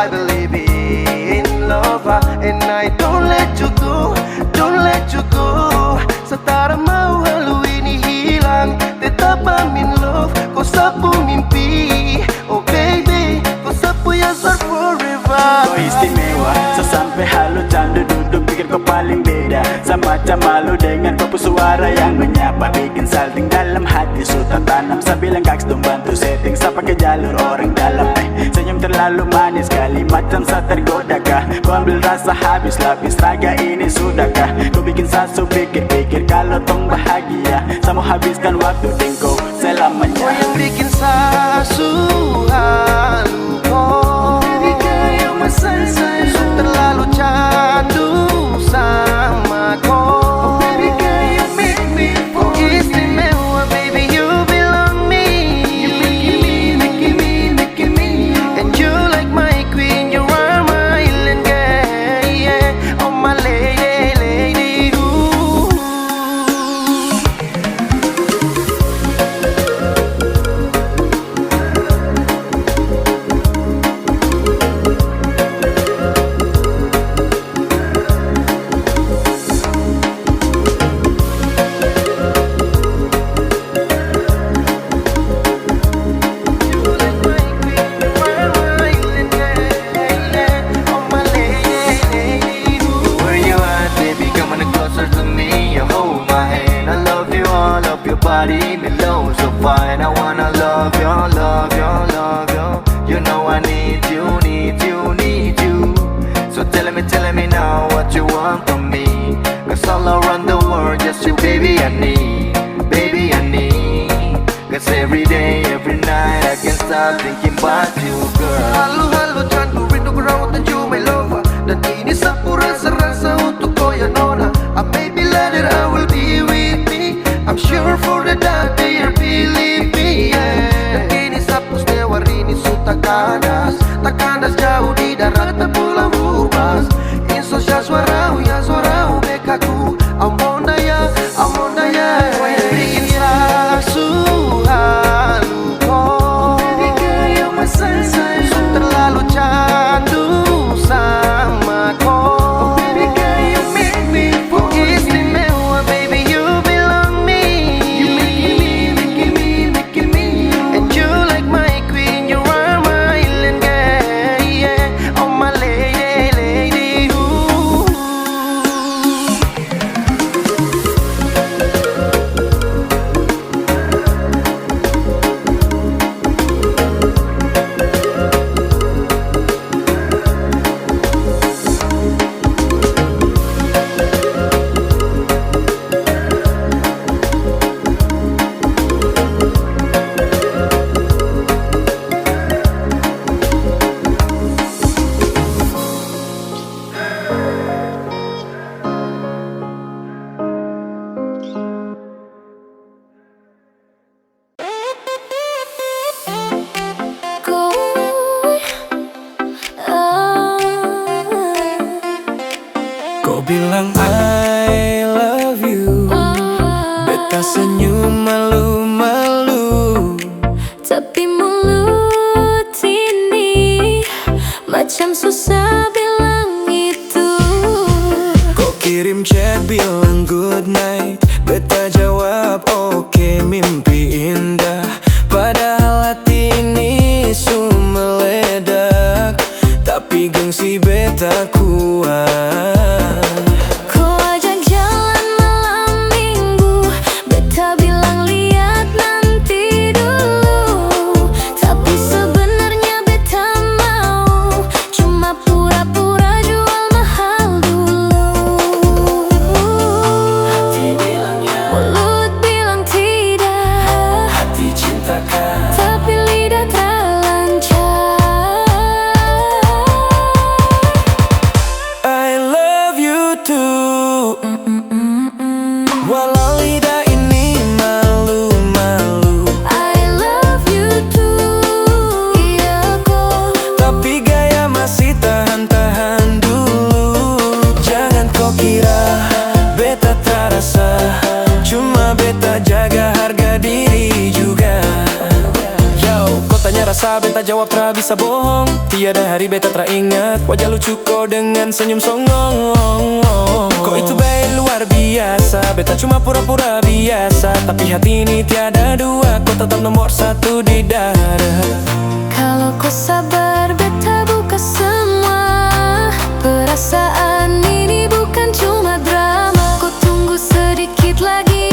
I believe in love, and I don't let you go, don't let you go. Setara mau halu ini hilang, tetap I'm in love. Kau sapu mimpi, oh baby, kau sapu yang forever. Kau istimewa, sesampai halu candu duduk pikir kau paling beda. Semacam malu dengan papu suara yang menyapa, bikin salting dalam hati. Suta tanam sambil kaks bantu setting sa pakai jalur orang dalam. Senyum terlalu manis, kalimat yang tak tergoda kah? Kau ambil rasa habis, lapis raga ini sudahkah? Kau bikin sasu pikir-pikir kalau tong bahagia. Sama habiskan waktu tingkau selamanya. Kau yang bikin sasu halu kau, baby girl you're my sunshine. Terlalu candu sama kau, baby girl you make me fall. Kau istimewa baby, you belong me. You making me and you like my queen, you are my island girl, yeah. Oh my lady, ooh. Body below so fine, I wanna love you, love you, love you. You know I need you, need you, need you. So tell me now what you want from me. Cause all around the world just you baby I need, baby I need. Cause every day, every night I can't stop thinking about you girl. Halo candu rindu berawat dan you my lover. Dan ini sapu rasa-rasa untuk kau ya nona. I may be late that I will be with me. I'm sure for the that they are believe me, yeah. Dan kini sapu setiawar ini suta kandas, tak kandas jauh di darat dan pulau rubas. Insosya suarau ya suarau bekaku. Amonda ya kau yang bikin sasu halu kau, baby girl you're my sunshine. Terlalu candu sama kau, baby girl you make me fall. Istimewa baby, you belong me. You making me and you like my queen, you are my island girl, yeah. Oh my lady, ooh. Kau bilang I love you, beta senyum malu-malu. Tapi mulut ini macam susah bilang itu. Kau kirim chat bilang good night, beta jawab oke, mimpi indah. Padahal hati ini meledak, tapi gengsi beta kuat. Kau ajak jalan malam minggu, beta bilang lihat nanti dulu. Tapi sebenarnya beta mau cuma pura-pura jual mahal dulu. Hati bilang ya, mulut bilang tidak. hati cintakan, Tapi lidah tak lancar. I pura-pura, beta jawab tra bisa bohong. Tiada hari beta teringat wajah lucu kau dengan senyum songong. Kau itu baik luar biasa, beta cuma pura-pura biasa, tapi hati ini tiada dua, kau tetap nomor satu di dada. Kalau kau sabar, beta buka semua. Perasaan ini bukan cuma drama. Kau tunggu sedikit lagi,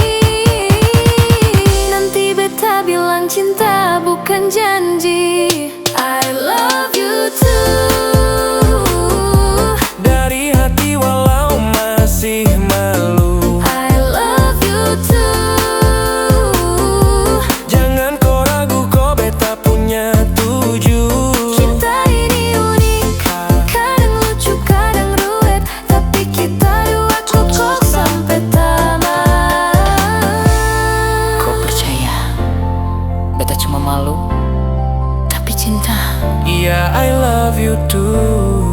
nanti beta bilang cinta bukan janji. I love you too. Dari hati walau masih malu. I love you too. Jangan kau ragu, kau beta punya tuju. Cinta ini unik, kadang lucu, kadang ruwet, tapi kita dua kokoh sampai tamat. Kau percaya, beta cuma malu, tapi cinta. Yeah, I love you too.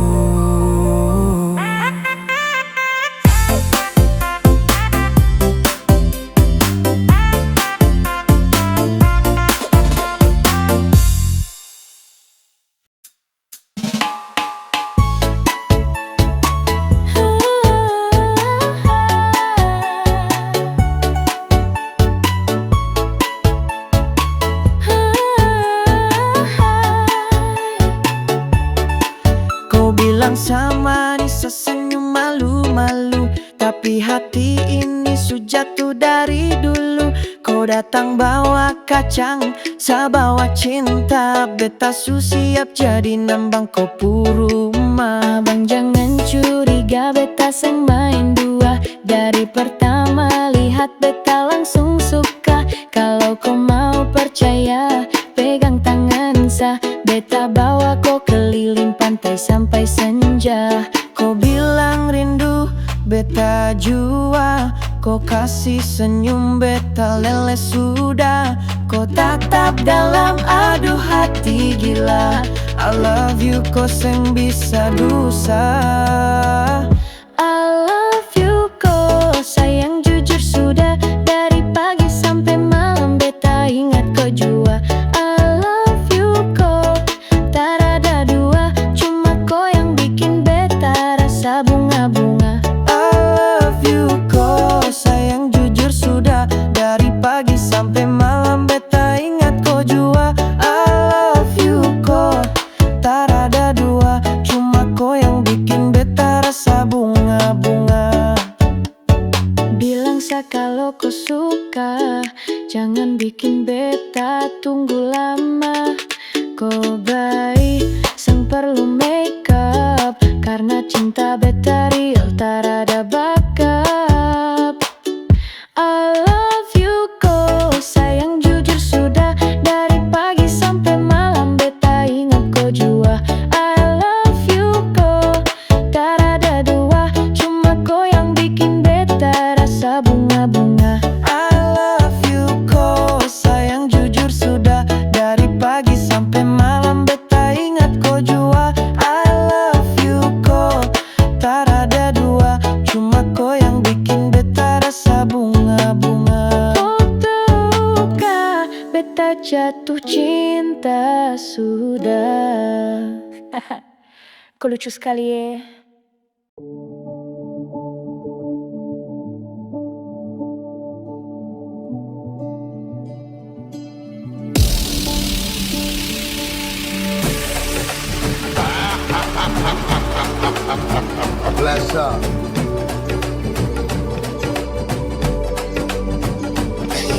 Kau bilang sama Nisa senyum malu-malu, tapi hati ini sudah jatuh dari dulu. Kau datang bawa kacang, saya bawa cinta. Beta su siap jadi nambang kau puruma. Abang jangan curiga, beta seng main dua. Dari pertama lihat beta langsung suka. Kalau kau mau percaya, pegang tangan sa. Beta bawa kau keliling pantai sampai senja. Kau bilang rindu, beta jua. Kau kasih senyum, beta lele sudah. Kau tatap dalam, aduh hati gila. I love you, kau seng bisa dusa. I love you kau sayang jujur sudah. Dari pagi sampai malam beta ingat kau jua. I love you kau tak ada dua, cuma kau yang bikin beta rasa bunga-bunga. I love you, kau sayang jujur sudah. Dari pagi sampai malam beta ingat kau jua. I love you, kau tak ada dua, cuma kau yang bikin beta rasa bunga-bunga. Bilang sa kalau kau suka, jangan bikin beta tunggu lama. Kau baik, seng perlu make up, karena cinta beta real, tak ada backup. I love you kau sayang jujur sudah. Dari pagi sampai malam beta ingat kau jua. I love you kau tak ada dua, cuma kau yang bikin beta rasa bunga-bunga. I love you, kau sayang jujur sudah. Dari pagi sampai malam beta ingat kau jua. I love you, kau tak ada dua, cuma kau yang bikin beta rasa bunga-bunga. Kau tahukah beta jatuh cinta sudah. Kau lucu sekali ya. Bless up.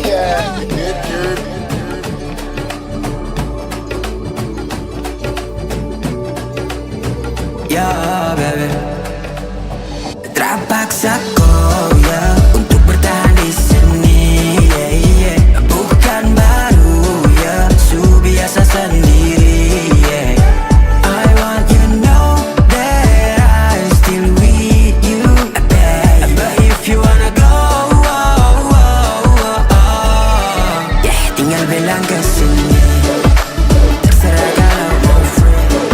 Yeah, good. Ya baby, terpaksa kau ya untuk bertahan di sini. Bukan baru ya, su biasa sendiri. I want you know that I still with you, babe. But if you wanna go, yeah, tinggal bilang kesini. Terserah kalau mau free.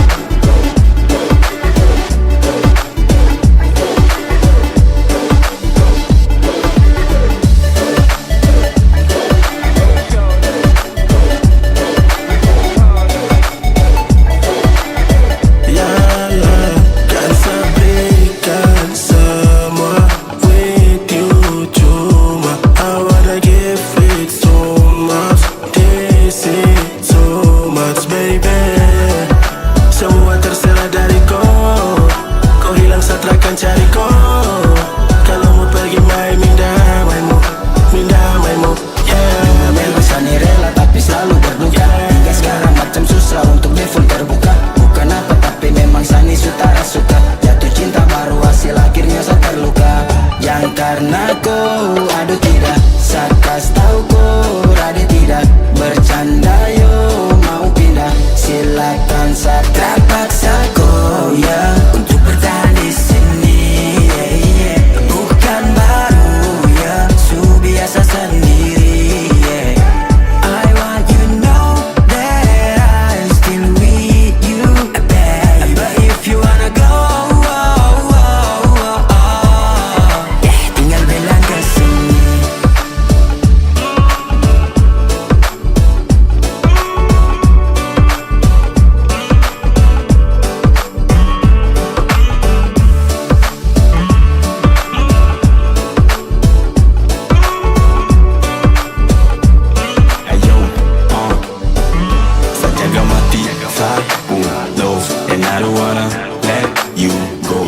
wanna let you go.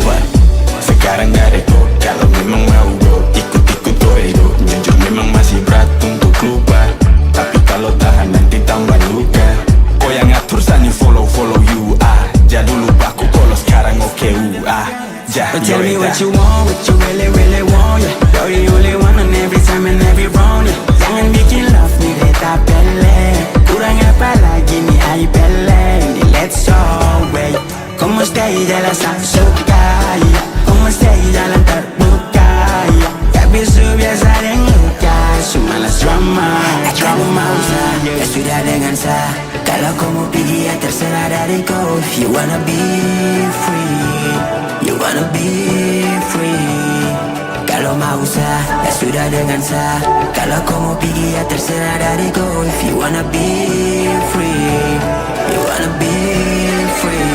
But sekarang gak rego, kalau memang mau go, ikut-ikut go ego. Jujur memang masih berat untuk lupa, tapi kalau tahan nanti tambah luka. Kau yang ngatur sani follow you jadul lupa aku kalau sekarang oke But tell me what you want, what you really want, yeah. You're the only one on every time and every round, yeah. Jangan bikin love nih beta pele. Kurang apa lagi nih ai pele. Nih let's go away. Como stay jalan aku suka, yeah. Como stay jalan terbuka, yeah. Gak biasa dengan luka, malas drama. Ya sudah dengan sah. Kalau kau mau pergi ya terserah dari kau. If you wanna be free, you wanna be free. Kalau mau sah, ya sudah dengan sah. Kalau kau mau pergi ya terserah dari kau. If you wanna be free, you wanna be free.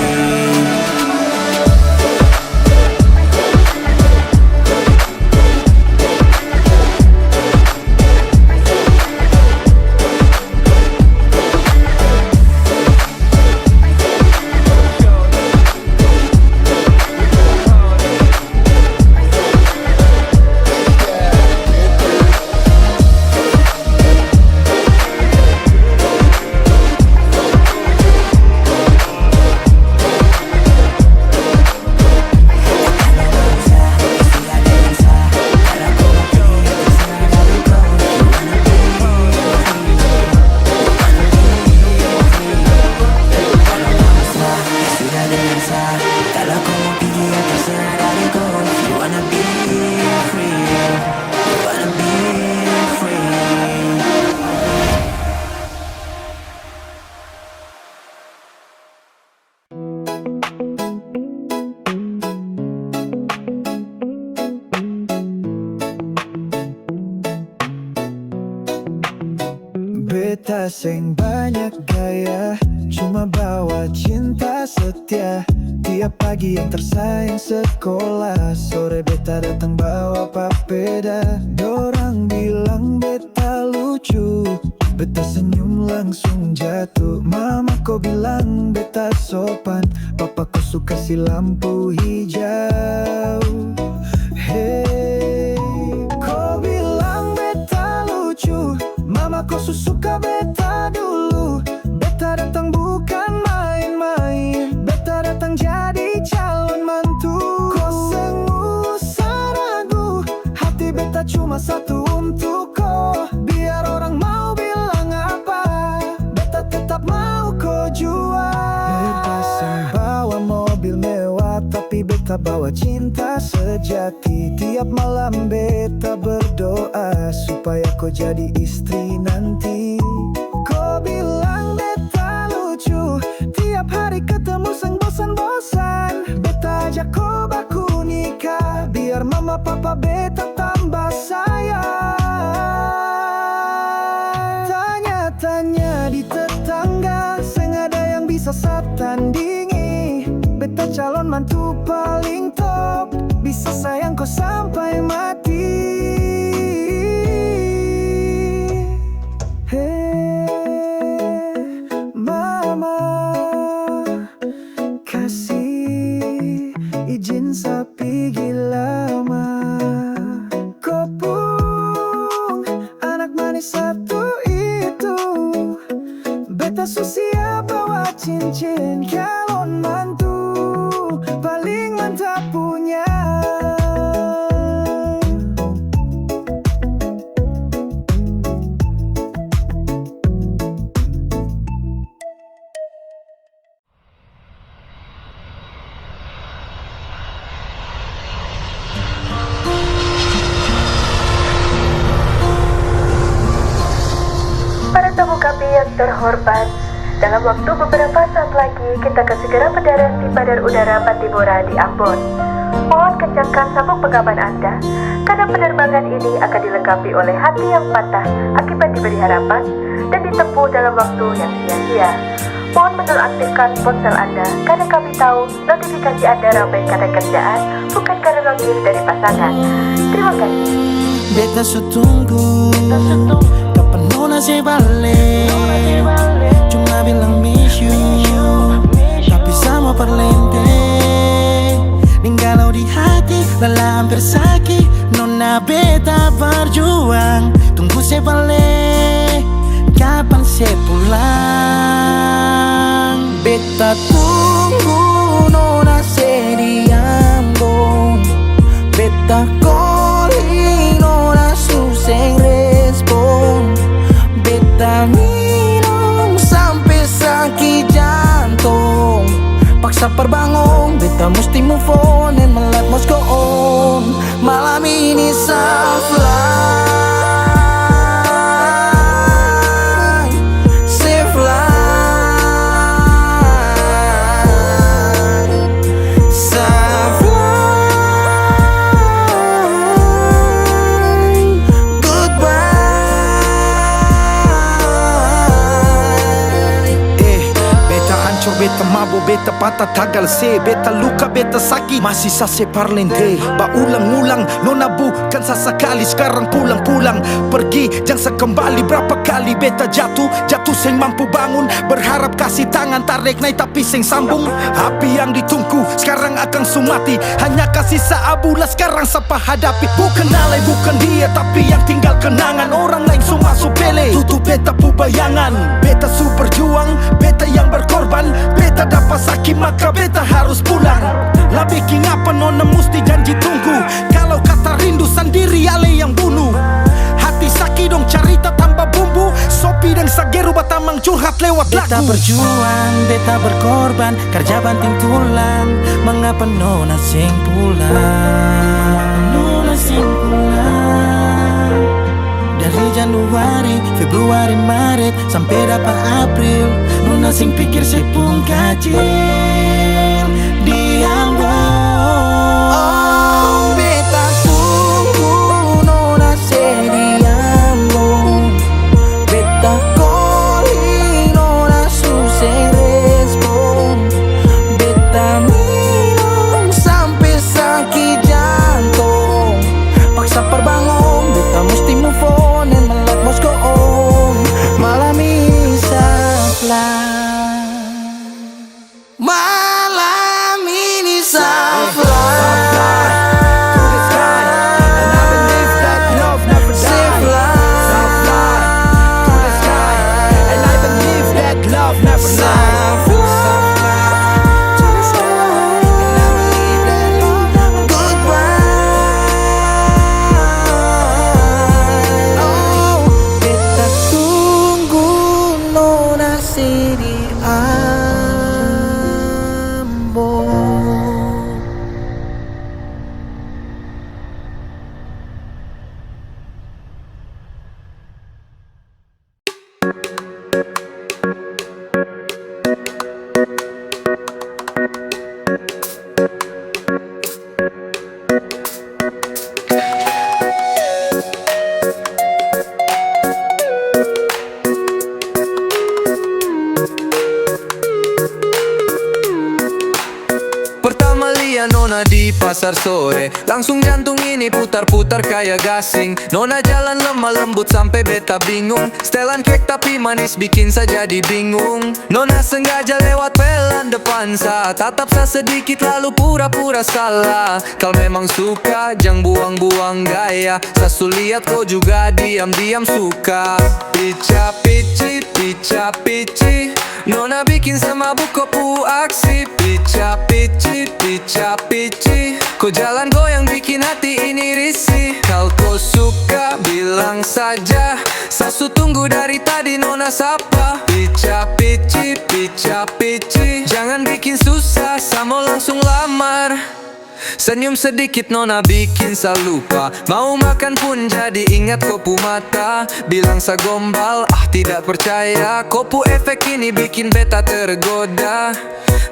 Beta seng banyak gaya, cuma bawa cinta setia. Tiap pagi yang tersayang sekolah, sore beta datang bawa papeda. Dorang bilang beta lucu, beta senyum langsung jatuh. Mama kau bilang beta sopan, papa kau suka si lampu hijau. Hey, kau bilang beta lucu, mama kau suka beta dulu. Beta datang bukan main-main, beta datang jadi calon mantu. Kau sengusah ragu, hati beta cuma satu untuk kau. Biar orang mau bilang apa, beta tetap mau kau jual. Beta seng bawa mobil mewah, tapi beta bawa cinta sejati. Tiap malam beta berdoa supaya kau jadi istri nanti. Kau bilang beta lucu, tiap hari ketemu seng bosan-bosan. Beta ajak kau baku nikah, biar mama papa beta tambah sayang. Tanya-tanya di tetangga, seng ada yang bisa satandingi. Beta calon mantu paling top, bisa sayang kau sampai mati. Hey, mama, kasih izin sapi lama. Kopung, anak manis satu itu. Beta susia bawa cincin calon mantu paling mantap punya. Para tamu kami yang terhormat, dalam waktu beberapa saat lagi kita akan segera mendarat di Bandar Udara Pattimura di Ambon. Mohon kencangkan sabuk pengaman Anda, karena penerbangan ini akan dilengkapi oleh hati yang patah akibat diberi harapan dan ditempuh dalam waktu yang sia-sia. Mohon menonaktifkan ponsel Anda, karena kami tahu notifikasi Anda ramai karena kerjaan, bukan karena notif dari pasangan. Terima kasih. Beta sutunggu, kapan nona se balik. Cuma bilang miss you, tapi sama parlente. Ninggalau di hati, lelah hampir sakit. Nona beta berjuang, tunggu saya balik, kapan saya pulang. Beta tunggu nona sediambong. Beta calling nona suseng respon. Beta minum sampai sakit jantung. Paksa perbangun, beta mesti move on and my life must go on. Malam ini soft life, safe life, soft life, goodbye. Beta hancur, beta mabuk, beta patah tagal se. Beta luka, beta sakit, masih sase parlente. Ulang-ulang, nona bukan sesekali. Sekarang pulang-pulang, pergi jangan sekembali. Berapa kali beta jatuh seng mampu bangun. Berharap kasih tangan tarik naik tapi seng sambung. Api yang ditunggu sekarang akan sumati. Hanya kasih seabulah sekarang siapa hadapi. Bukan alay, bukan dia, tapi yang tinggal kenangan. Orang lain semua supele, tutup beta pu bayangan. Beta su berjuang, beta yang berkorban. Beta dapat sakit maka beta harus pulang. Lah bikin apa nona mesti janji tunggu. Kalau kata rindu sendiri ale yang bunuh. Hati sakit dong cerita tambah bumbu. Sopi dan Sageru batamang curhat lewat lagu. Beta berjuang, beta berkorban, kerja banting tulang. Mengapa nona sing pulang? Nona sing pulang. Dari Januari, Februari, Maret sampai dapat April. Nona sing pikir saya pun kacil diambung. Oh, beta tunggu nona sediambung. Beta calling nona suseng respon. Beta minum sampai sakit jantung. Paksa perbangun, beta mesti move on and my life must go on. Malam ini soft life, malam ini soft life. Nona di pasar sore, langsung jantung ini putar-putar kayak gasing. Nona jalan lemah lembut sampai beta bingung. Setelan kek tapi manis bikin saya jadi bingung. Nona sengaja lewat pelan depan sa, tatap sa sedikit lalu pura-pura salah. Kau memang suka, jangan buang-buang gaya. Sasu lihat kau juga diam-diam suka. Pica pici, pica pici, Nona bikin sama buku pu aksi. Pica pici, pica pici, kau jalan goyang bikin hati ini risih. Kalau kau suka bilang saja, Sasu tunggu dari tadi Nona sapa. Pica pici, pica pici, jangan bikin susah, sama langsung lamar. Senyum sedikit Nona bikin sa lupa. Mau makan pun jadi ingat kopu mata. Bilang sa gombal, tidak percaya. Kopu efek ini bikin beta tergoda.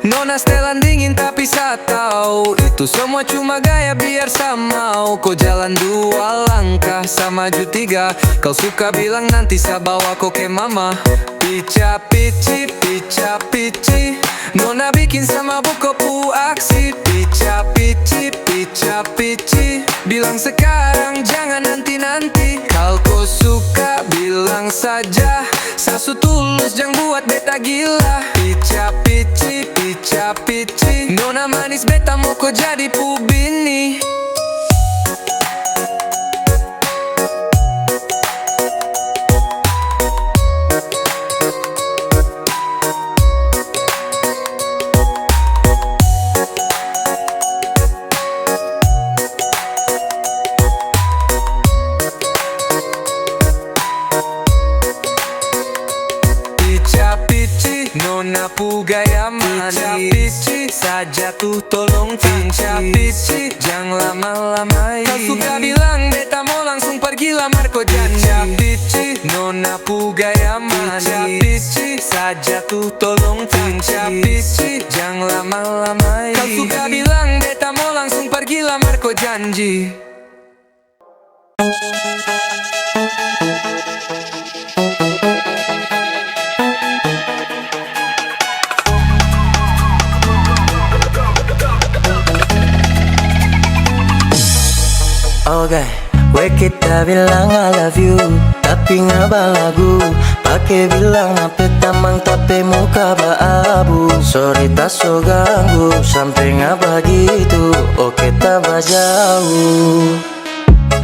Nona setelan dingin tapi sa tahu itu semua cuma gaya biar sa mau. Kau jalan 2 langkah, sa maju 3. Kau suka bilang nanti sa bawa kau ke mama. Pica pici, pica pici, Nona bikin sama buku pu aksi. Pica pici, pica pici, bilang sekarang jangan nanti-nanti. Kalau kau suka bilang saja, sa su tulus jangan buat beta gila. Pica pici nona manis beta mau kau jadi pubini. Nona pugaya manis, pici saja tuh tolong pici jangan lama-lama. Kau suka bilang beta mau langsung pergi lamar kau janji. Pici nona pugaya manis, pici saja tuh tolong pici jangan lama-lama. Kau suka bilang beta mau langsung pergi lamar kau janji. Oke, we kita bilang I love you, tapi ngaba lagu pakai bilang nape tamang tapi muka abu. Sorry tak so ganggu, sampai ngaba gitu. Oke tak jauh.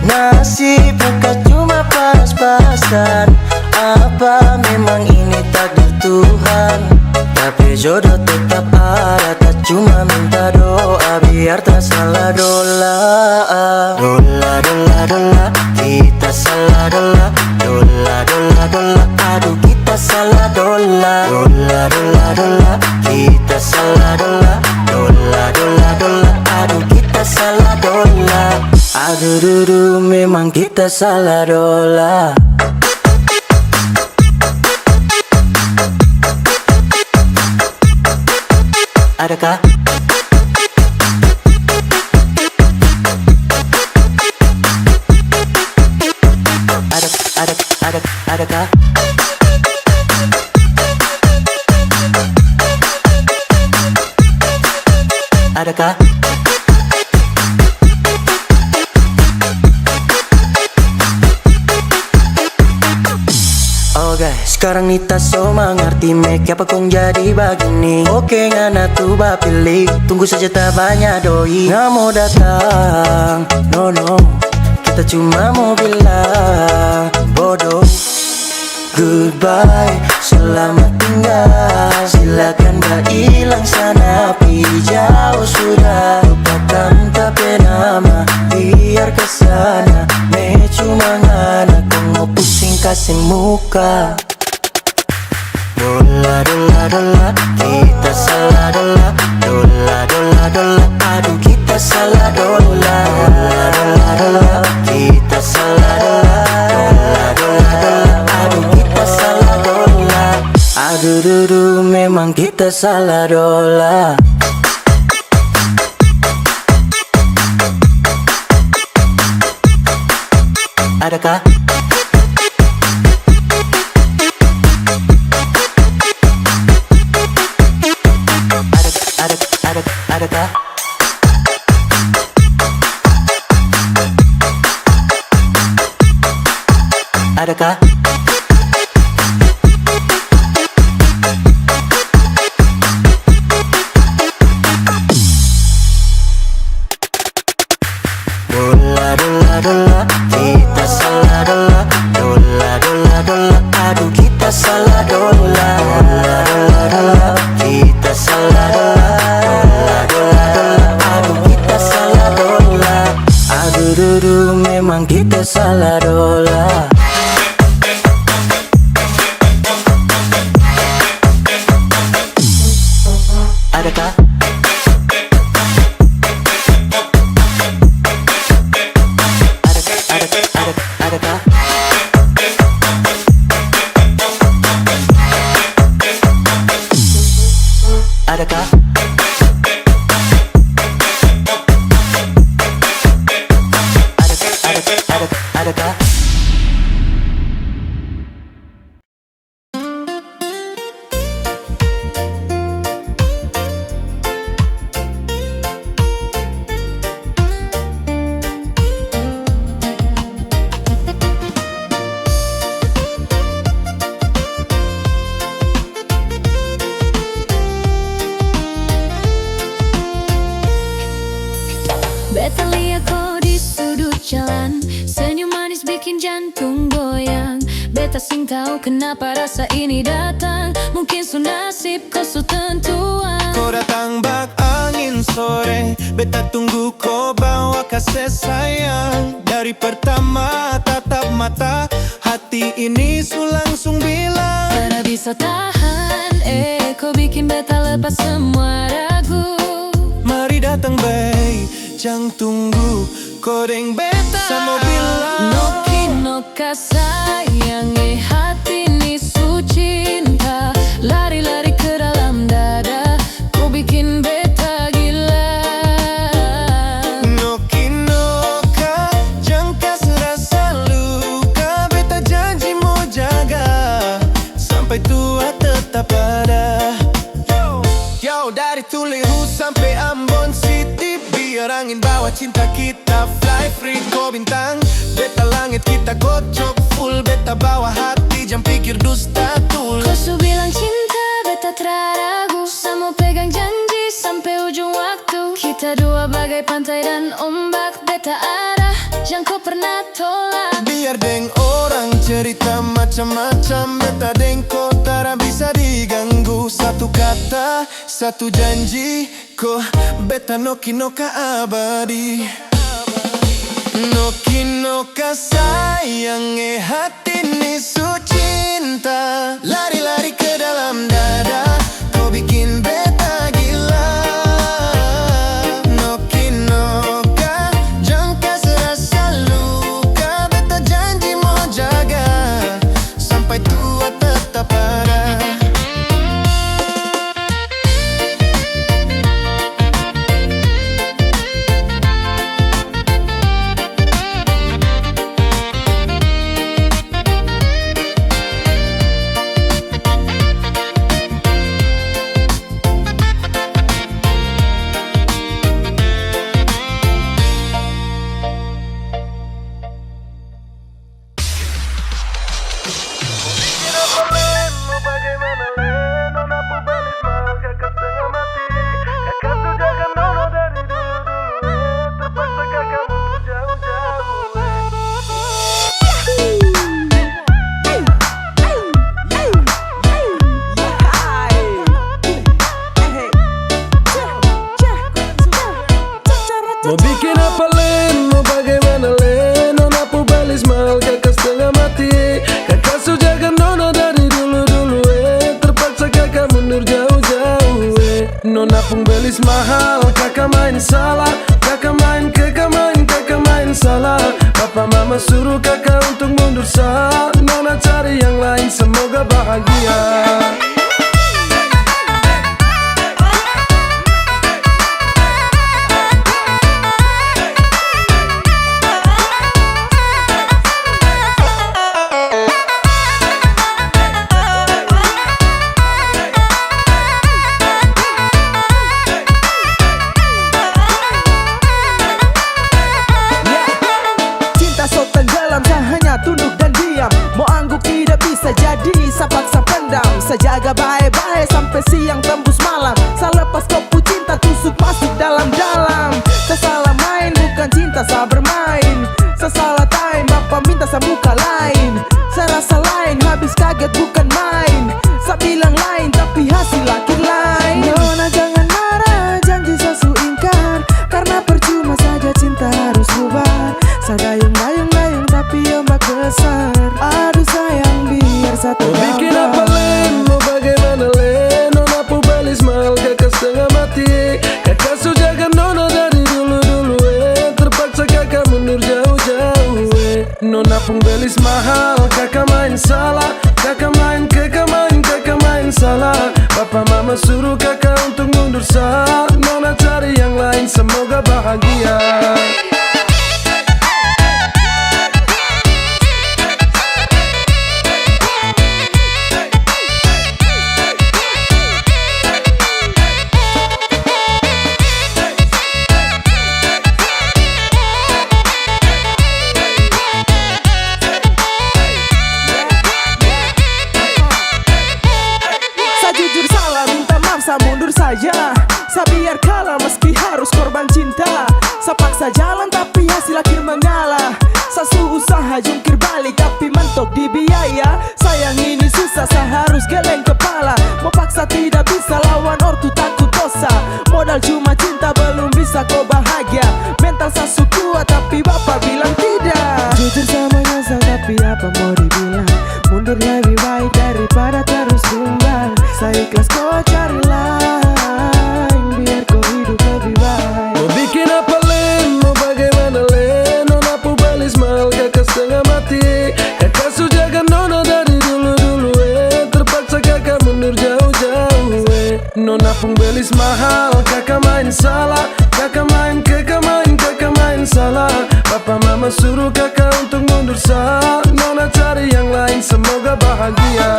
Nasib bukan cuma pas-pasan. Apa memang ini takdir Tuhan? Tapi jodoh tetap ada, tak cuma minta doa biar tak salah dola. Dola, kita salah dola. Dola, aduh kita salah dola. Dola, kita salah dola. Dola, aduh kita salah dola. Aduh, memang kita salah dola. Adakah? Adakah? Adakah? Oke, sekarang Nita so mengerti make apa kong jadi begini. Oke, ngana tuh pilih, tunggu saja tak banyak doi. Nggak mau datang, no, kita cuma mau bilang bodoh. Goodbye, selamat tinggal. Silakan hilang sana, pi jauh sudah. Lupakan tapi nama, biar kesana. Me cuma ngana, kong mau pusing kasih muka. Dola, kita salah dola. Dola, aduh kita salah dola. Dola, kita salah dola. Dola, aduh kita salah dola. Aduh, memang kita salah dola. Adakah? Adakah? Adakah? Dola, kita salah dola. Dola, aduh kita salah dola. Dola, kita salah dola. Dola, aduh kita salah dola. Aduh, memang kita salah dola. Adakah? Adakah? Adakah? Adakah? Beta lihat kau di sudut jalan, senyum manis bikin jantung goyang. Beta sing tahu kenapa rasa ini datang, mungkin su nasib kau su tentuan. Kau datang bak angin sore, beta tunggu kau bawa kasih sayang. Dari pertama tatap mata, hati ini su langsung bilang Beta bisa tahan, kau bikin beta lepas semua ragu. mari datang bae, jangan tunggu. Kau deng beta sama bilang Noki noka sayang, hati ini su cinta. Lari-lari ke dalam dada, kau bikin beta gila. Noki noka, jangan kasih rasa luka. Beta janji mau jaga, sampai tua tetap ada. Yo, dari Tulihu sampai Ambon City, biar angin bawa cinta kita fly free. Kau bintang, beta langit kita gocok full. Beta bawa hati, jangan pikir dusta tul. Kau su bilang cinta, beta teraragu. Sama pegang janji sampai ujung waktu. Kita dua bagai pantai dan ombak. Beta arah, jangan kau pernah tolak. Biar deng orang cerita macam-macam, beta deng kota bisa diganggu. Satu kata, satu janji, ko beta noki noka abadi. Noki noka sayang, hati ini su cinta. Lari-lari ke dalam dada, kau bikin beta gila. Noki noka, jangan kasih rasa luka. Beta janji mau jaga, sampai tua tetap ada. Mau bikin apa len, mau bagaimana len. Nona pu balis mal, kakak setengah mati. Kakak su jaga nona dari dulu-dulu terpaksa kakak mundur jauh-jauh Nona pun belis mahal, kakak main salah. Kakak main, kakak main, kakak main salah. Papa mama suruh kakak untuk mundur sah. Nona cari yang lain, semoga bahagia. Tunduk dan diam, mau angguk tidak bisa jadi. Saya paksa pendam, saya jaga baik-baik sampai siang tembus malam. Saya lepas kopu cinta, tusuk masuk dalam-dalam. Saya salah main, bukan cinta saya bermain. Saya salah time, bapak minta saya muka lain. Saya rasa lain, habis kaget bukan main. Saya bilang lain, tapi hasil akhir lain. Nona jangan marah, janji saya su ingkar. Karena percuma saja cinta harus bubar. Saya dayung-dayung tapi ombak besar. Aduh sayang, biar satu mau bikin apa len, mau bagaimana len. Nona pu balis mal, kakak setengah mati. Kakak su jaga nona dari dulu-dulu terpaksa kakak mundur jauh-jauh Nona pun belis mahal, kakak main salah. Kakak main, kakak main, kakak main salah. Papa mama suruh kakak untuk mundur sah. Nona cari yang lain, semoga bahagia. Saya jujur salah, minta maaf, saya mundur saja. Saya biar kalah meski harus usaha jungkir balik tapi mentok di biaya. Sayang ini susah, saya harus geleng kepala. Mau paksa tidak bisa, lawan ortu takut dosa. Modal cuma cinta belum bisa kau bahagia. Mental sasu kuat tapi bapak bilang tidak. Jujur sama nyesal tapi apa mau dibilang. Mundur lebih baik daripada terus tumbang. Saya ikhlas kau cari lain biar kau hidup lebih baik. Mau bikin apa Len, mau bagaimana Len. Nona pu balis mahal kakak setengah mati. Kakak sujaga nona dari dulu-dulu terpaksa kakak mundur jauh-jauh Nona pun belis mahal, kakak main salah. Kakak main salah. Papa mama suruh kakak untuk mundur sah. Nona cari yang lain, semoga bahagia.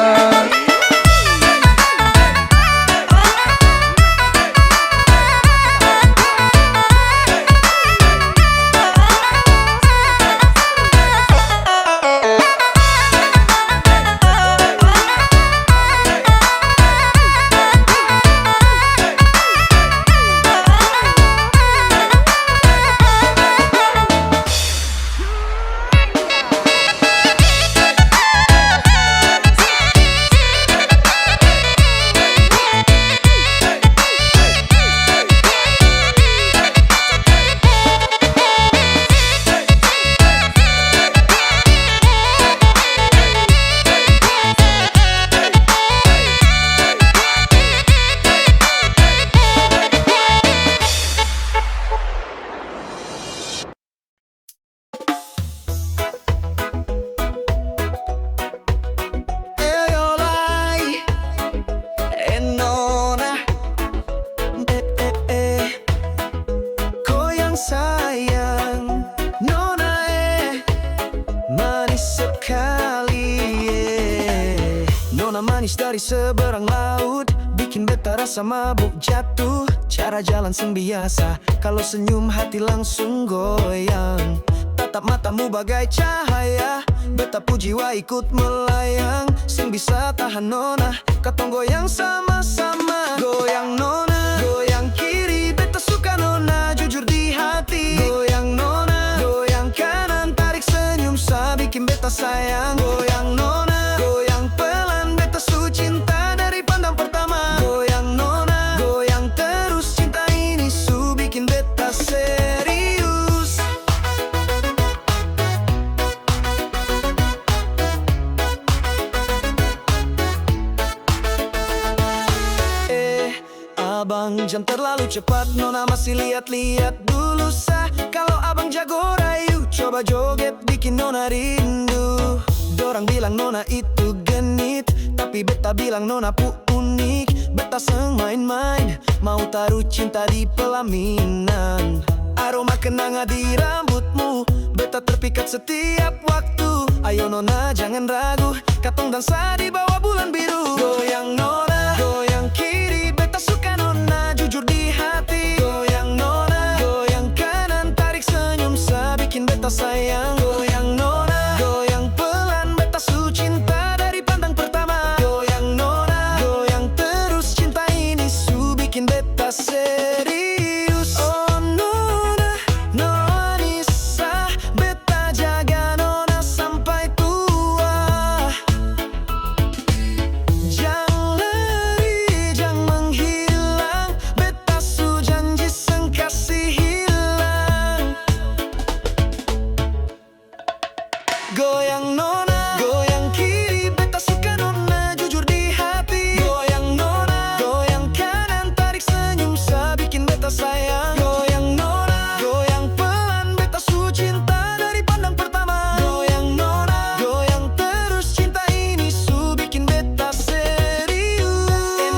Manis dari seberang laut, bikin beta rasa mabuk jatuh. Cara jalan sing biasa, kalau senyum hati langsung goyang. Tatap matamu bagai cahaya, beta puji jiwa ikut melayang. Sing bisa tahan nona, katong goyang sama-sama. Goyang nona, goyang kiri, beta suka nona, jujur di hati. Goyang nona, goyang kanan, tarik senyum sa bikin beta sayang. Goyang nona, goyang pelan, beta su cinta dari pandang pertama. Goyang nona, goyang terus, cinta ini su bikin beta serius. Abang jam terlalu cepat, nona masih lihat-lihat dulu sah. Kalau abang jago rayu, coba joget bikin nona rindu. Dorang bilang nona itu genit, tapi beta bilang nona pu unik. Beta seng main-main, mau taruh cinta di pelaminan. Aroma kenanga di rambutmu, beta terpikat setiap waktu. Ayo nona jangan ragu, katong dansa di bawah bulan biru. Goyang nona, goyang kiri, beta suka nona, jujur di hati. Goyang nona, goyang kanan, tarik senyum sa bikin beta sayang. Goyang nona, goyang pelan, beta su cinta dari pandang pertama. Goyang nona, goyang terus, cinta ini su bikin beta serius. Oh nona, nona Nisa, beta jaga nona sampai tua. Jangan lari, jangan menghilang, beta su janji seng kasih hilang. Goyang nona, goyang kiri, beta suka nona, jujur di hati. Goyang nona, goyang kanan, tarik senyum sa bikin beta sayang. Goyang nona, goyang pelan, beta su cinta dari pandang pertama. Goyang nona, goyang terus, cinta ini su bikin beta serius.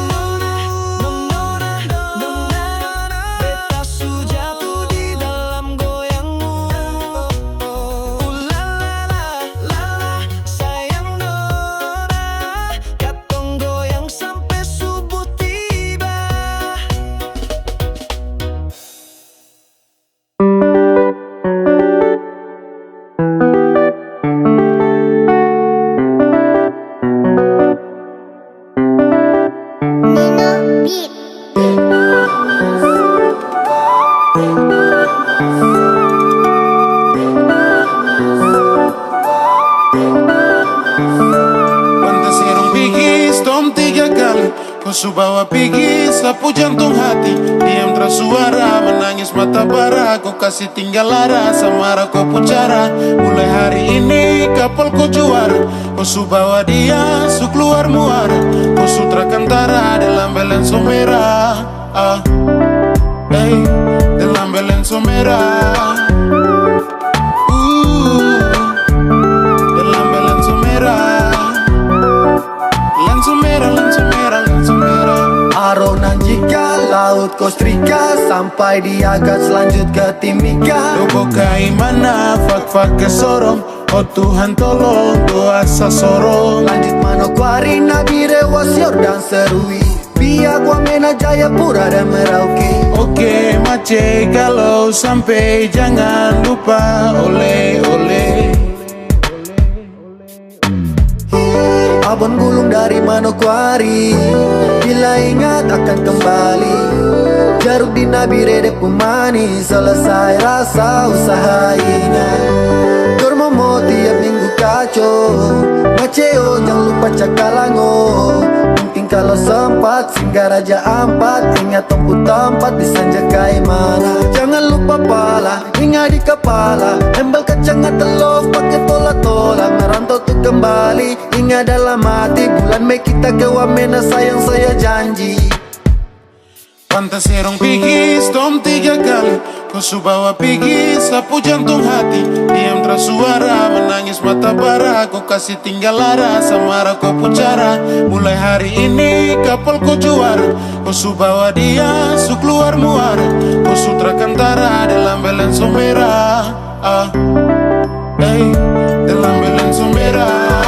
Nona, nona, nona, beta su jatuh di dalam goyangmu. La la la la la, sayang nona, katong goyang sampai subuh tiba. Kau su bawa pergi sapu jantung hati. Diam tersuara menangis mata bara. Kau kasih tinggal lara samara kau pucara. Mulai hari ini kapal kau juara. Kau su bawa dia su keluar muara. Kau su terkantara dalam belenso merah. Hey, dalam belenso merah. Dalam belenso merah. Lenso merah, lenso merah, lenso merah. Aronan jika laut Kostrika sampai di Agas lanjut ke Timika. Lobo kaimana fak-fak ke Sorong. Oh Tuhan tolong doa sasorong. Lanjut Manokwari Nabire Wasior dan Serui. Biak Wamena Jayapura dan Merauke. Oke Mace kalau sampai jangan lupa oleh-oleh. Abon gulung dari Manokwari. Bila ingat akan kembali. Jaruk di Nabire Depu manis. Selesai rasa usaha ingat. Gormomo tiap minggu kacau. Maceo jangan lupa Cakalango. Mungkin kalau sempat singgah Raja Ampat. Ingat tempat tempat di Sanjakai mana. Jangan lupa pala, ingat di kepala. Embel kacang atelok pakai tola-tola. Merantau tuh kembali. Ingat dalam hati bulan Mei kita ke Wamena sayang saya janji. Pantas serong pergi storm 3 kali. Kau su bawa pergi sapu jantung hati. Diam tersuara menangis mata bara. Kau kasih tinggal lara samara kau pucara. Mulai hari ini kapal kau juara. Kau su bawa dia su keluar muara. Kau su terkantara dalam belenso merah. Hey, dalam belenso merah.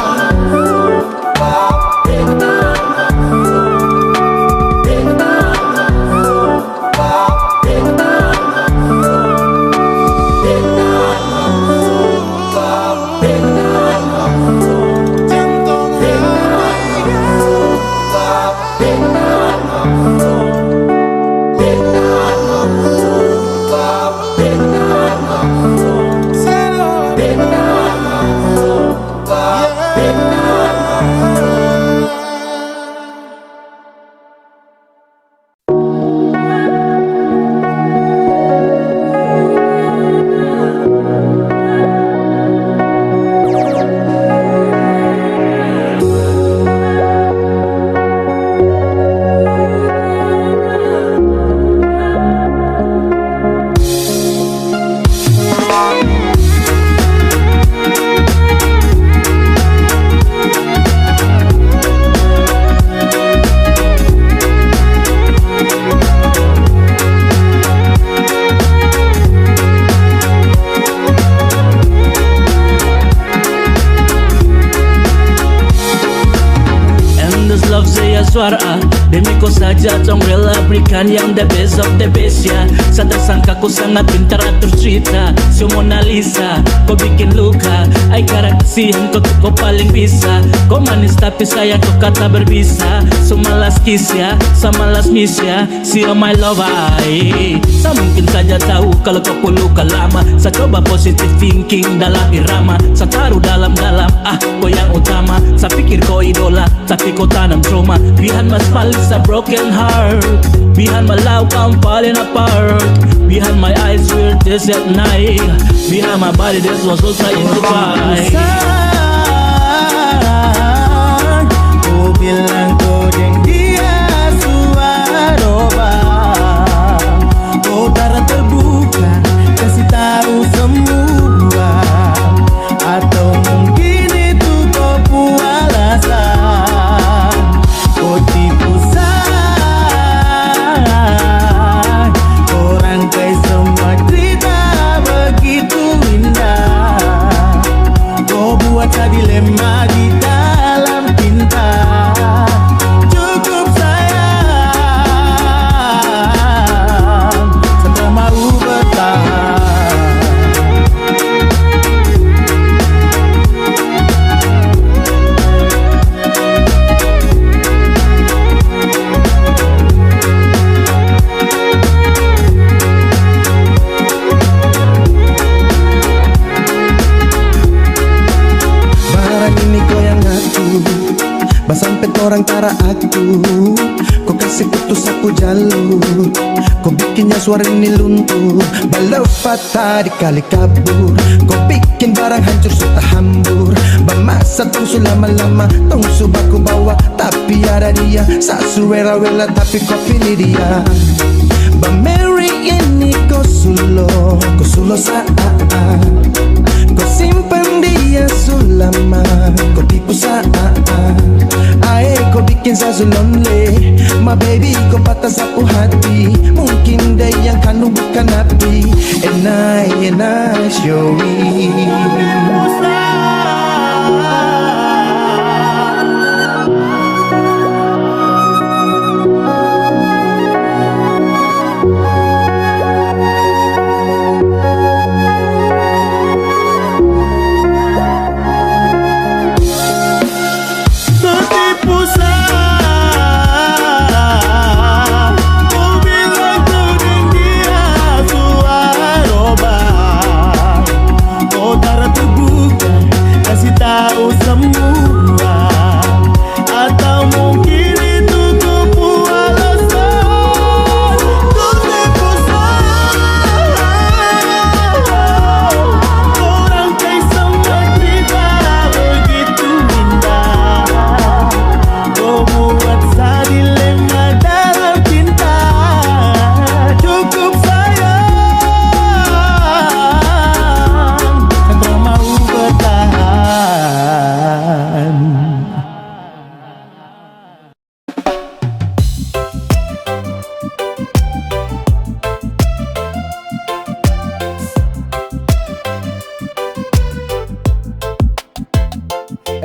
Demi kau saja tong rela berikan yang the best of the best ya. Sadar sangka kau sangat pintar atur cerita. Si Mona Lisa kau bikin luka. Ay karena kasihan kau paling bisa. Kau manis tapi sayang kau kata berbisa. Semalas kiss ya, semalas miss ya. Si oh my love ay. Sa mungkin saja tahu kalau kau luka lama. Sa coba positive thinking dalam irama. Sa taruh dalam-dalam kau yang utama. Sa pikir kau idola tapi kau tanam trauma. Behind my smile is a broken heart. Behind my love I'm falling apart. Behind my eyes we're tears at night. Behind my body this was all trying to fight. Kau bilang kau dan dia suaroba. Kau tak terbuka kasih tahu semua. Atau mungkin itu kau puas alasan. Kau tipu saya. Kau rangkai semua cerita begitu indah. Kau buat saya dilema di dalam cinta. nyempet orang tara aku. Kau kasih putus aku jalur, kau bikinnya suara ini luntur. Balau patah dikali kabur, kau bikin barang hancur serta hambur. Bamasa tungsu lama-lama, tungsu baku bawa tapi ada dia. Sasu wela-wela tapi kau pilih dia. Ba Mary ini kau sulo saat kau simpan dia sulama, kau tipu saat ae kau bikin saya so lonely. My baby kau patah sapu hati, mungkin dia yang kanu bukan api. And I show me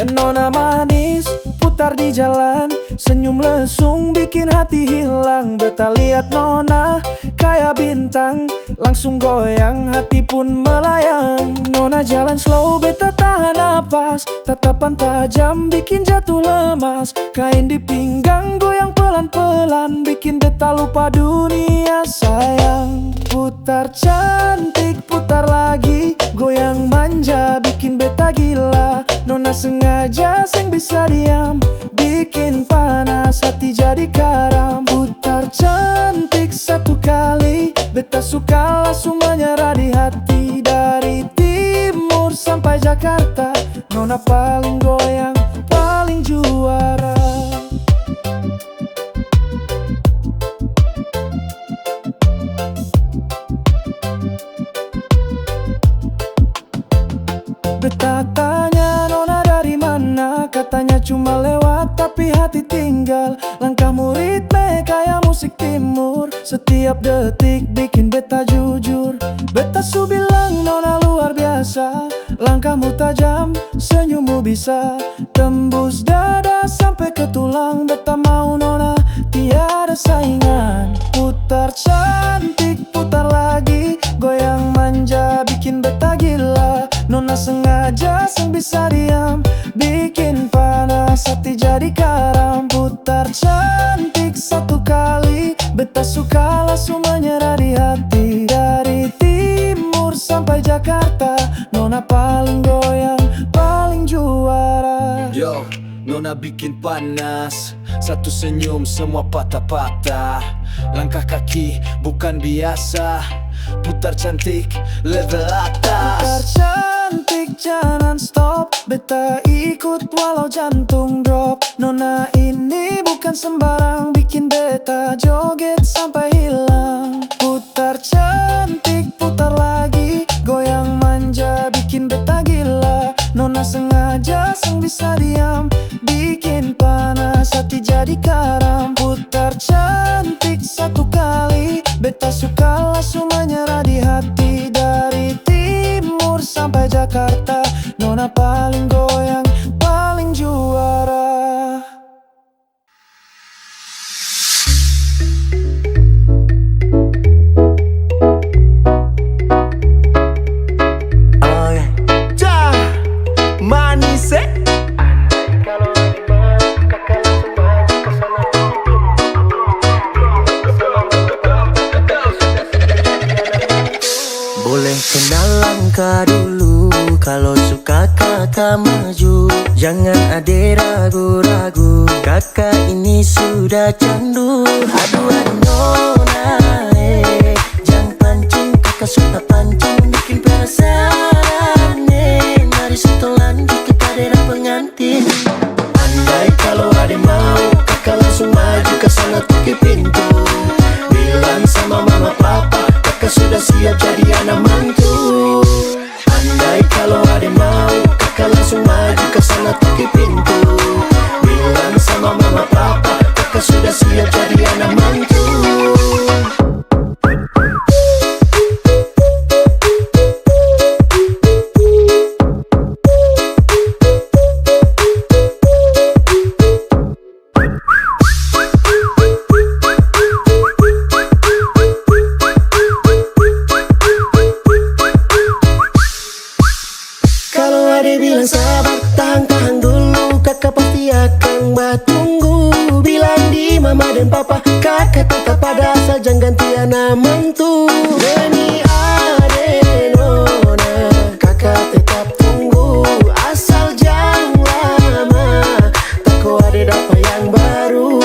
Nona manis putar di jalan, senyum lesung bikin hati hilang. Beta lihat Nona kayak bintang, langsung goyang hati pun melayang. Nona jalan slow, beta tahan napas, tatapan tajam bikin jatuh lemas. Kain di pinggang goyang pelan-pelan, bikin beta lupa dunia sayang. Putar cantik, putar lagi, goyang manja bikin beta gila. Nona sengaja seng bisa diam, bikin panas hati jadi karam. Putar cantik satu kali, beta suka langsung menyerah di hati. Dari timur sampai Jakarta, Nona paling goyang, paling juara. Beta tanya Nona dari mana, katanya cuma lewat tapi hati tinggal. Langkahmu ritme kayak musik timur, setiap detik bikin beta jujur. Beta su bilang Nona luar biasa, langkahmu tajam, senyummu bisa tembus dada sampai ke tulang. Beta mau Nona, tiada saingan. Putar cantik, putar lagi, goyang manja bikin beta gila. Nona sengaja seng bisa diam, bikin panas hati jadi karam. Putar cantik satu kali, beta suka langsung menyerah di hati. Dari timur sampai Jakarta, Nona paling goyang, paling juara. Yo, Nona bikin panas, satu senyum semua patah-patah. Langkah kaki bukan biasa, putar cantik level atas. Putar cantik jangan stop, beta ikut walau jantung drop. Nona ini bukan sembarang, bikin beta joget sampai hilang. Putar cantik, putar lagi, goyang manja bikin beta gila. Nona sengaja seng bisa diam, bikin panas hati jadi karam. Putar cantik satu kali, beta suka langsung menyerah di hati. Dari timur sampai Jakarta, Nona paling goyang, paling juara. Boleh kenal langkah dulu, Kalau suka kakak maju, jangan ada ragu-ragu. Kakak ini sudah candu. Aduh nona, jangan pancing, kakak suka pancing, bikin penasaran. Mari kita lanjut kepada pengantin. Andai kalau ada mau, kakak langsung maju ke sana tuki pintu. Bilang sama mama papa, kakak sudah siap jadi anak mantu. Andai kalau ada mau, kakak langsung maju ke sana tuki pintu. Bilang sama mama papa, kakak sudah siap jadi anak mantu. Papa, kakak tetap pada asal jangan ganti anak mantu. Demi ade nona, kakak tetap tunggu asal jangan lama. Takut ada apa yang baru.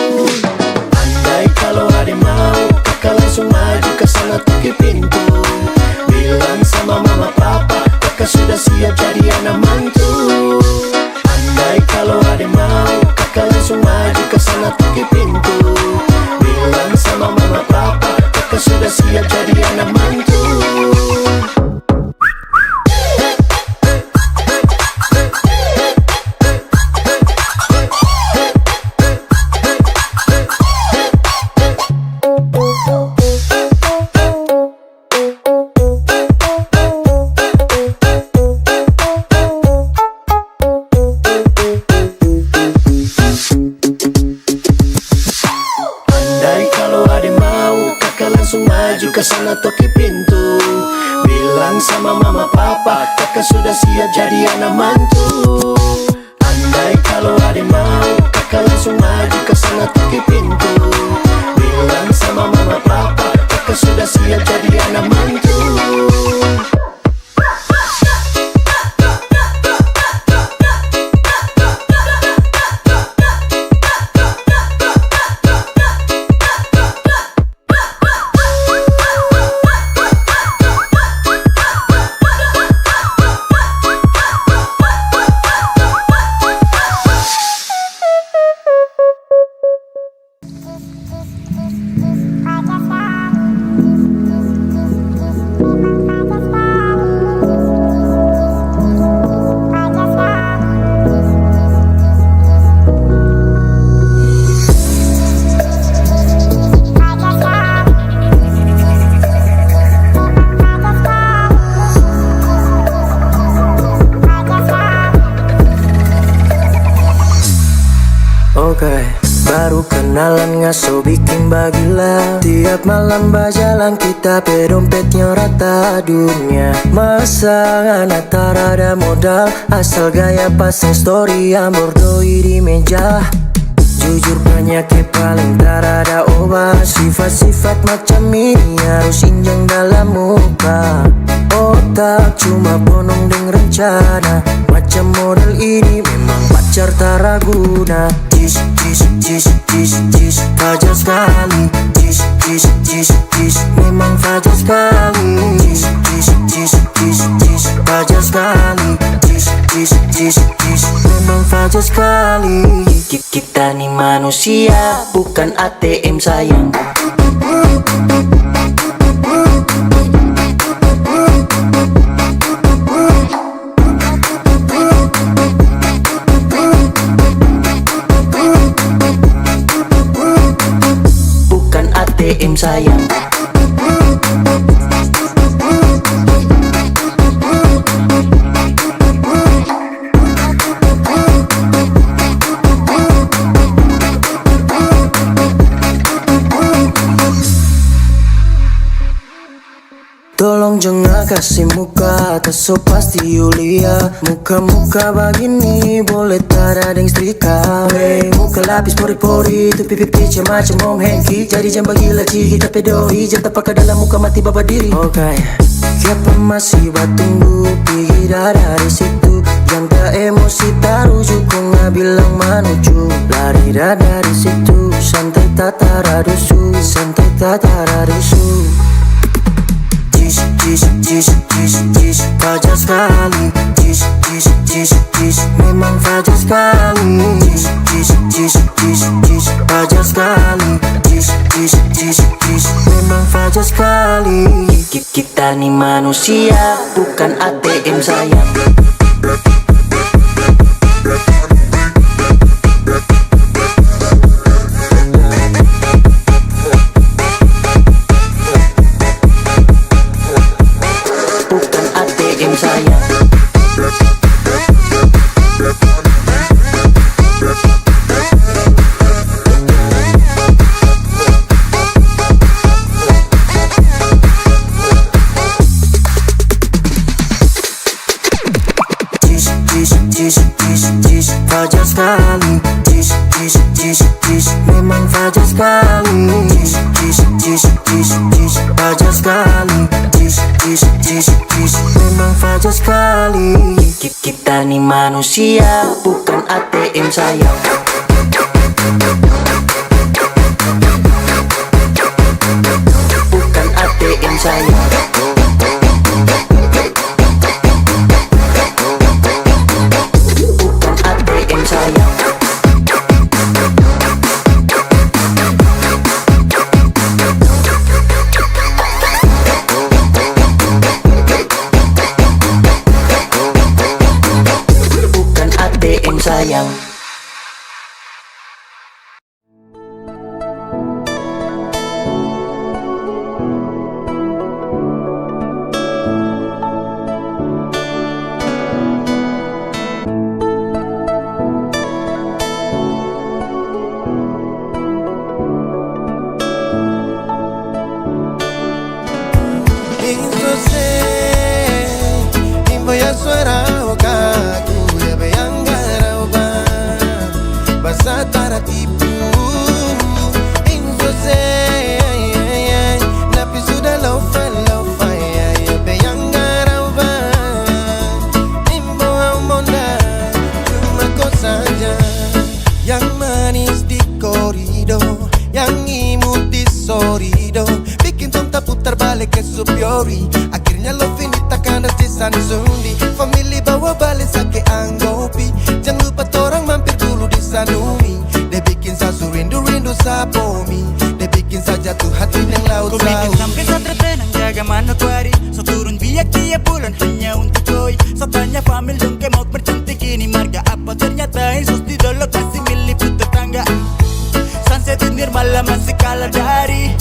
Andai kalau ada mau, kakak langsung maju ke sana tuki pintu. Bilang sama mama papa, kakak sudah siap jadi anak mantu. Andai kalau ada mau, kakak langsung maju ke sana tuki pintu. Bilang sama mama papa, kakak sudah siap jadi anak mantu. Kesana toki pintu. Bilang sama mama papa, kakak sudah siap jadi anak mantu. Andai kalau ada mau, kakak langsung maju kesana toki pintu. Bilang sama mama papa, kakak sudah siap jadi anak mantu. Baru kenalan ngaso bikin bagila. Tiap malam bajalan kita pe dompetnya rata dunia. Masa anak tarada modal, asal gaya pasang story ambor doi di meja. Jujur banyak yang paling tarada obat. Sifat-sifat macam ini harus injang dalam muka. Otak cuma bonong deng rencana. Macam model ini memang pacar taraguna. Jis, jis, jis, jis, jis, fajar sekali. Jis, jis, jis, jis, memang fajar sekali. Jis, jis, jis, jis, jis, fajar sekali. Jis, jis, jis, jis, memang fajar sekali. Kita nih manusia, bukan ATM sayang. ATM sayang. Tolong jangan kasih muka, so pasti Yulia. Muka-muka begini boleh tada deng setrika. Hey, muka lapis pori-pori, tu pipi pica macam Om Henki. Jadi jangan bagi laci, kita pedoi, jangan tapak dalam muka mati baba diri. Okay. Siapa masih batunggu Pira dari situ Jam tak emosi taruju Kau nggak bilang manuju Lari dari situ Santai tatara dusu Santai tatara dusu Jis, jis, jis, jis, jis Fajar sekali Jis, jis, jis, jis Memang fajar sekali Jis, jis, jis, jis, jis Fajar sekali Jis, jis, jis, jis Memang fajar sekali Kita nih manusia Bukan ATM sayang Fajar sekali Jis, jis, jis, jis Memang fajar sekali Jis, jis, jis, jis, jis Fajar sekali Jis, jis, jis, jis Memang fajar sekali Kita nih manusia Bukan ATM sayang Bukan ATM sayang sayang Akhirnya lo finita karena sisa sundi Family bawa balik sake anggopi Jangan lupa torang mampir dulu di Sanumi Dia bikin sasu rindu-rindu sapomi Dia bikin saja tuh hati yang laut Ku bikin sampai saat tertenang jaga manokwari So turun biak tiap bulan hanya untuk koi So tanya famil dong ke mau percantik ini marga apa Ternyata Yesus di dolok masih meliput tetangga Sunset indir malam masih kalah dari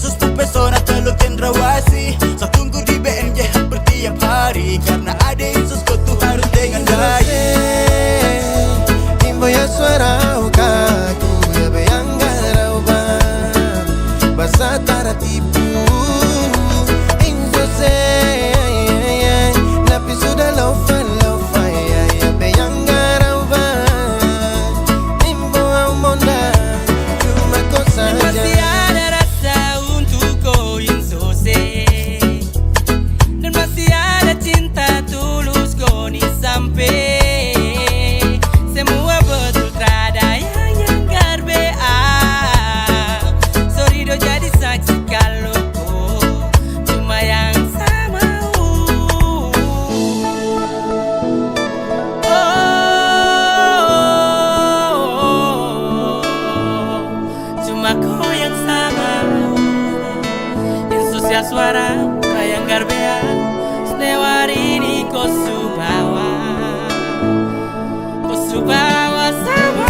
Insus pesona teluk cendrawasi So tunggu di BMJ hampir tiap hari Karena ada Insus kau tuh harus dengan baik Imbo ya suara kaku ya bayang garau ban Basa tara tipu Insus Napi sudah lofa ya bayang garau ban Imbo amonda cuma kau saja Semua betul terada yang garbe Sorry do jadi saksi kalau cuma yang sama Cuma kau yang sama Yang sosial suara yang garbe Snewari ini kau subawa Subawa sama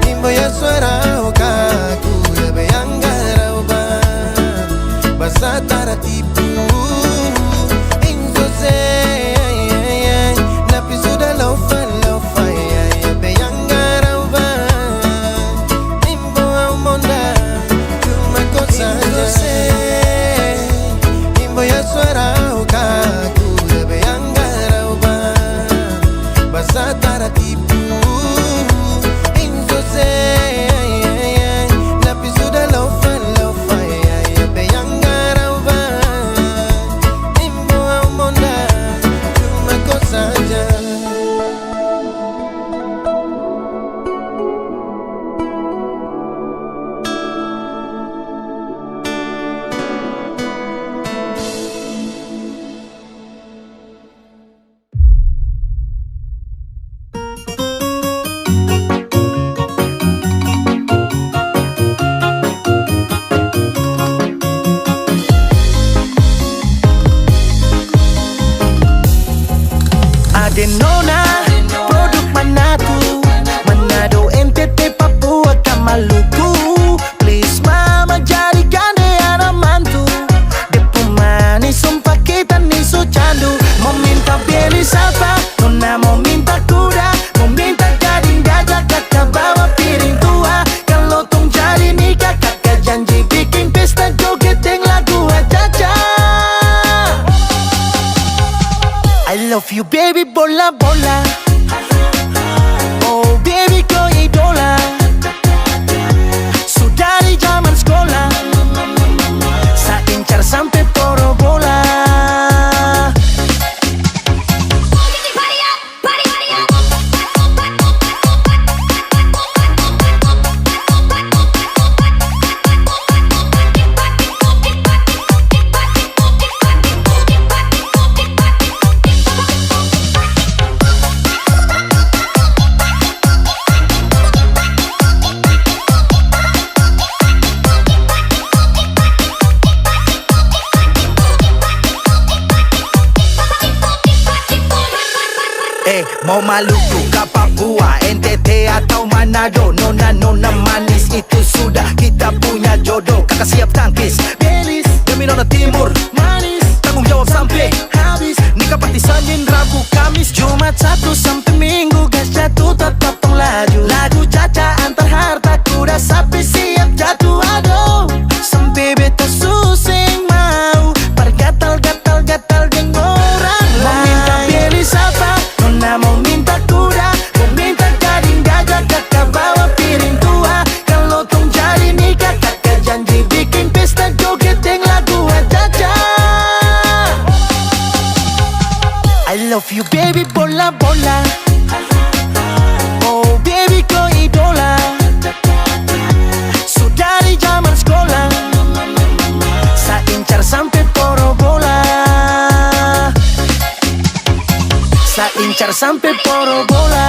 Imbo ya suara kaku ya bayang garau ban Basa tara tipu Inso Napi sudah lofa ya bayang garau ban Imbo amonda cuma kau saja Imbo ya suara kaku ya bayang garau Basa tara tipu Inso Napi sudah lofa ya bayang garau you baby bola bola. Oh baby kau idola. Sudah di zaman sekolah, saya incar sampai porobola. Mau Maluku, ke Papua, NTT atau Manado, nona manis itu sudah kita punya jodoh. Kakak siap tangkis, Belis demi nona timur manis, tanggung jawab sampai habis. Nikah pasti Senin, Rabu, Kamis, Jumat, Sabtu sampai Minggu. Gas jatuh tetap laju, lagu caca antar harta kuda sapi siap jatuh. Aduh, sampai beta susing mau pergatal-gatal geng orang. Mau minta Belis apa? Nona mau minta kuda, mau minta gading gajah, kakak bawa piring tua. Kalau tong jadi nikah, kakak janji bikin pesta joget yang lagu aja. I love you baby bola bola. Oh baby kau idola. Sudah di zaman sekolah, saya incar sampai porobola. Saya incar sampai porobola.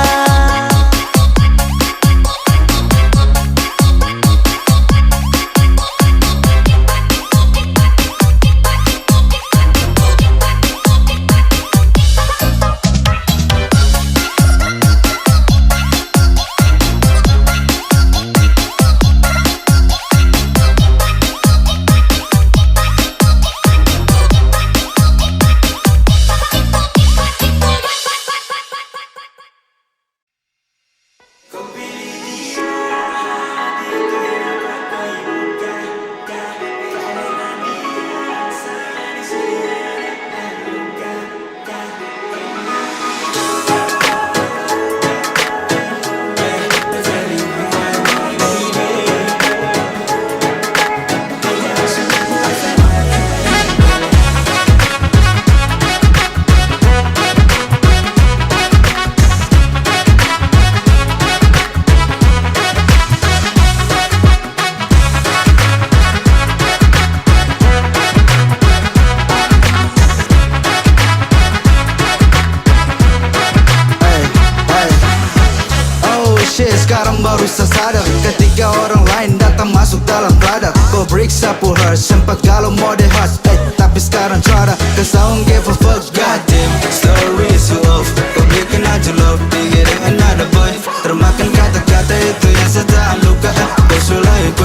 Sekarang baru sadar ketika orang lain datang masuk dalam radar. Kau periksa pulher sempat kalau mode hot, tapi sekarang cara cause I don't give a fuck. Goddamn, story is so off. Kau bikin aja love, pikirin another boy. Termakan kata-kata itu yang setelah luka. Kau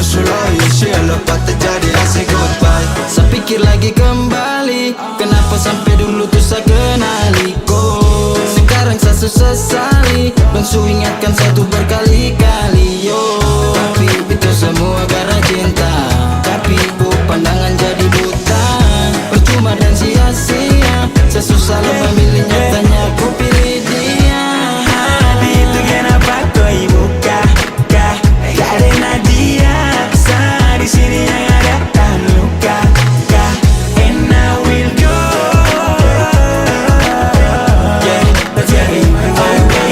sulai, share lepas terjadi asik goodbye. Saya pikir lagi kembali, kenapa sampai dulu tuh saya kenali kau. Sekarang saya sesali, dan su ingatkan satu berkali-kali yo. Tapi itu semua karena cinta, tapi ku pandangan jadi buta. Percuma dan sia-sia, saya susah lupa milih nyatanya ku pilih dia. Hati itu kenapa kau buka karena dia. Saya di sini yang ada tak luka. And I will go. Yeah, that's it.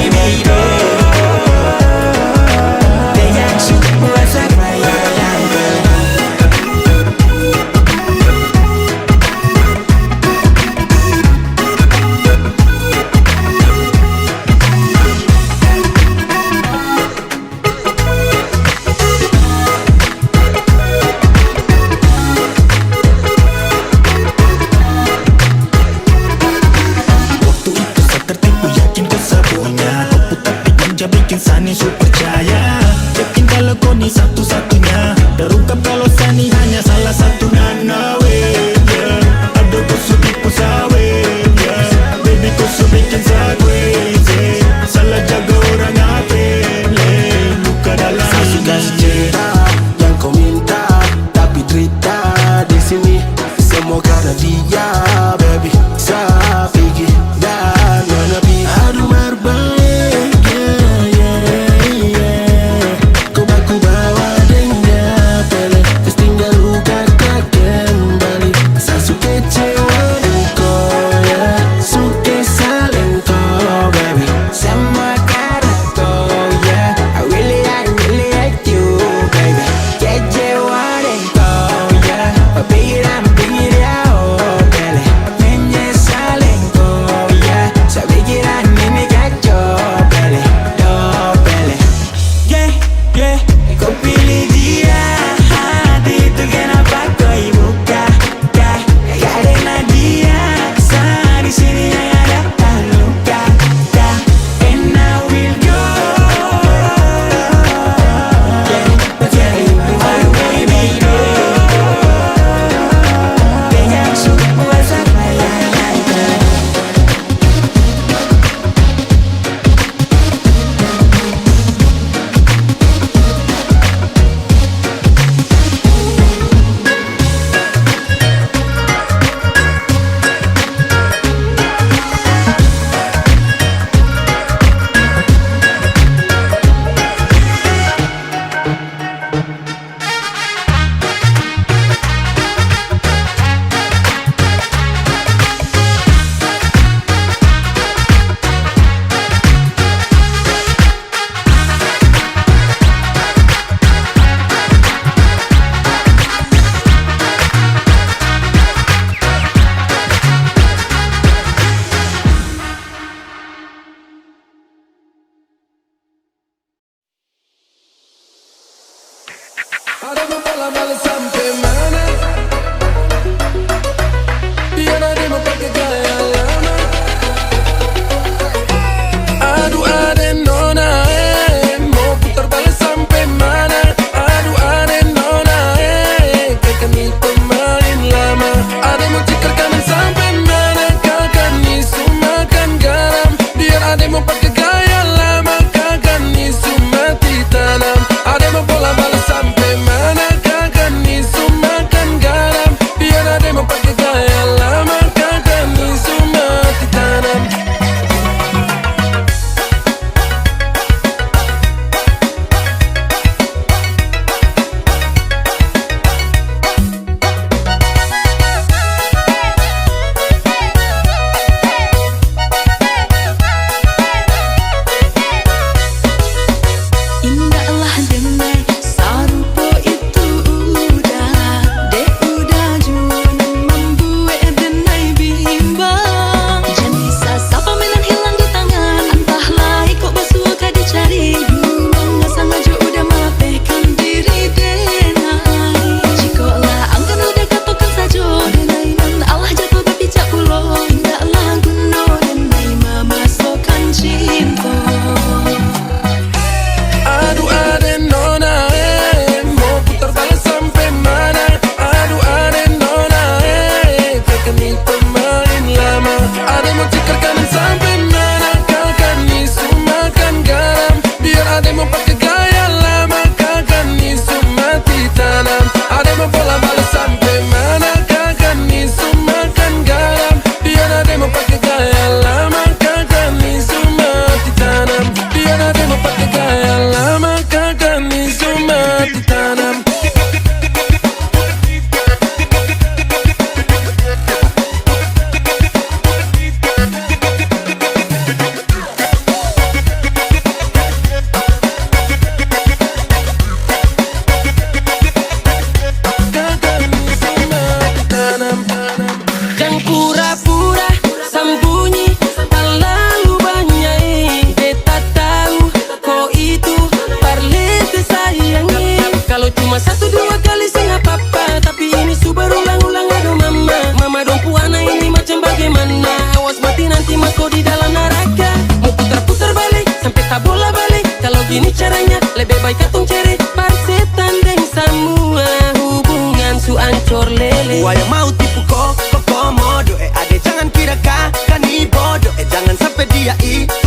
Begini caranya, lebih baik katong cari parsetan deng semua hubungan su ancor lele. Gua yang mau tipu kok komodo ade jangan kira kan bodoh jangan sampai dia itu